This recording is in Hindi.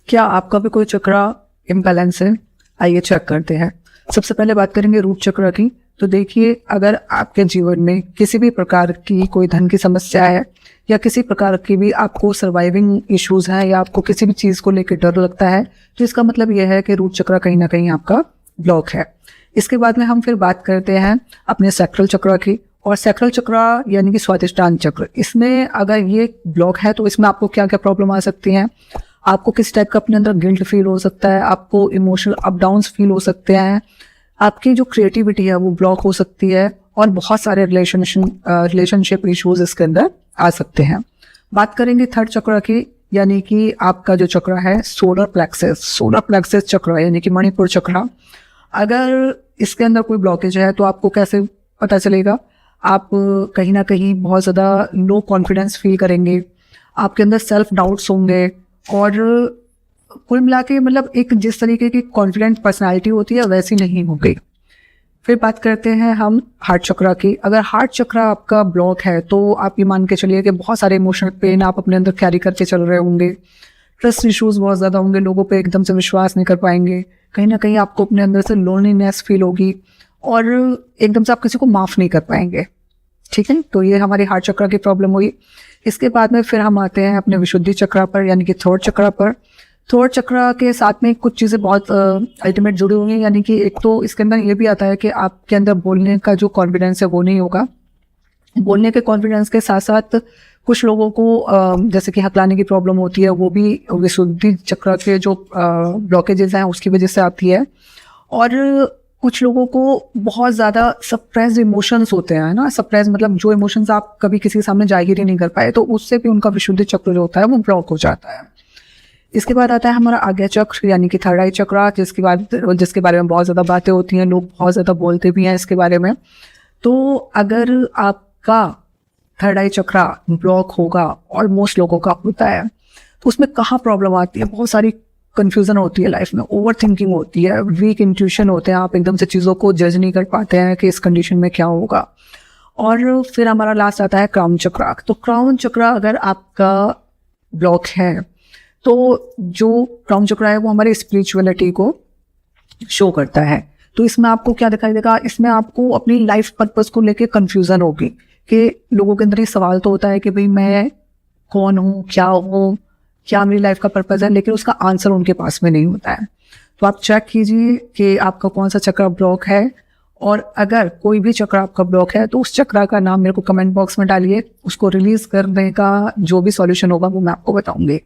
क्या आपका भी कोई चक्र इम्बैलेंस है? आइए चेक करते हैं। सबसे पहले बात करेंगे रूट चक्र की। तो देखिए, अगर आपके जीवन में किसी भी प्रकार की कोई धन की समस्या है या किसी प्रकार की भी आपको सर्वाइविंग इश्यूज हैं या आपको किसी भी चीज़ को लेकर डर लगता है, तो इसका मतलब यह है कि रूट चक्र कहीं ना कहीं आपका ब्लॉक है। इसके बाद में हम फिर बात करते हैं अपने सैक्रल चक्र की। और सैक्रल चक्र यानी कि स्वादिष्टान चक्र, इसमें अगर ये ब्लॉक है तो इसमें आपको क्या क्या प्रॉब्लम आ सकती हैं। आपको किस टाइप का अपने अंदर गिल्ट फील हो सकता है, आपको इमोशनल अप डाउन्स फील हो सकते हैं, आपकी जो क्रिएटिविटी है वो ब्लॉक हो सकती है और बहुत सारे रिलेशनशिप इश्यूज इसके अंदर आ सकते हैं। बात करेंगे थर्ड चक्र की, यानी कि आपका जो चक्र है सोलर प्लेक्सस चक्र यानी कि मणिपुर चक्र। अगर इसके अंदर कोई ब्लॉकेज है तो आपको कैसे पता चलेगा? आप कहीं ना कहीं बहुत ज़्यादा लो कॉन्फिडेंस फील करेंगे, आपके अंदर सेल्फ डाउट्स होंगे और कुल मिला के मतलब एक जिस तरीके की कॉन्फिडेंट पर्सनालिटी होती है वैसी नहीं होगी। फिर बात करते हैं हम हार्ट चक्र की। अगर हार्ट चक्र आपका ब्लॉक है तो आप ये मान के चलिए कि बहुत सारे इमोशनल पेन आप अपने अंदर कैरी करके चल रहे होंगे, ट्रस्ट इश्यूज बहुत ज़्यादा होंगे, लोगों पे एकदम से विश्वास नहीं कर पाएंगे, कहीं ना कहीं आपको अपने अंदर से लोनलीनेस फील होगी और एकदम से आप किसी को माफ़ नहीं कर पाएंगे। ठीक है, तो ये हमारी हार्ट चक्र की प्रॉब्लम हुई। इसके बाद में फिर हम आते हैं अपने विशुद्धि चक्र पर, यानी कि थर्ड चक्र पर। थर्ड चक्र के साथ में कुछ चीज़ें बहुत अल्टीमेट जुड़ी हुई हैं, यानी कि एक तो इसके अंदर ये भी आता है कि आपके अंदर बोलने का जो कॉन्फिडेंस है वो नहीं होगा। बोलने के कॉन्फिडेंस के साथ साथ कुछ लोगों को जैसे कि हकलाने की प्रॉब्लम होती है, वो भी विशुद्धि चक्र के जो ब्लॉकेजेस हैं उसकी वजह से आती है। और कुछ लोगों को बहुत ज़्यादा सप्रेस्ड इमोशंस होते हैं ना, सप्रेस मतलब जो इमोशंस आप कभी किसी के सामने जाहिर ही नहीं कर पाए, तो उससे भी उनका विशुद्धि चक्र जो होता है वो ब्लॉक हो जाता है। इसके बाद आता है हमारा आज्ञा चक्र यानी कि थर्ड आई चक्र, जिसके बारे में बहुत ज़्यादा बातें होती हैं, लोग बहुत ज़्यादा बोलते भी हैं इसके बारे में। तो अगर आपका थर्ड आई चक्र ब्लॉक होगा, ऑलमोस्ट लोगों का होता है, तो उसमें कहाँ प्रॉब्लम आती है? बहुत सारी कन्फ्यूज़न होती है लाइफ में, ओवर थिंकिंग होती है, वीक इंट्यूशन होते हैं, आप एकदम से चीज़ों को जज नहीं कर पाते हैं कि इस कंडीशन में क्या होगा। और फिर हमारा लास्ट आता है क्राउन चक्र। तो क्राउन चक्र अगर आपका ब्लॉक है तो जो क्राउन चक्र है वो हमारी स्पिरिचुअलिटी को शो करता है। तो इसमें आपको क्या दिखाई देगा? इसमें आपको अपनी लाइफ पर्पस को लेके कन्फ्यूज़न होगी कि लोगों के अंदर ये सवाल तो होता है कि भाई मैं कौन हूँ, क्या मेरी लाइफ का पर्पस है, लेकिन उसका आंसर उनके पास में नहीं होता है। तो आप चेक कीजिए कि आपका कौन सा चक्र ब्लॉक है, और अगर कोई भी चक्र आपका ब्लॉक है तो उस चक्र का नाम मेरे को कमेंट बॉक्स में डालिए, उसको रिलीज करने का जो भी सॉल्यूशन होगा वो मैं आपको बताऊंगी।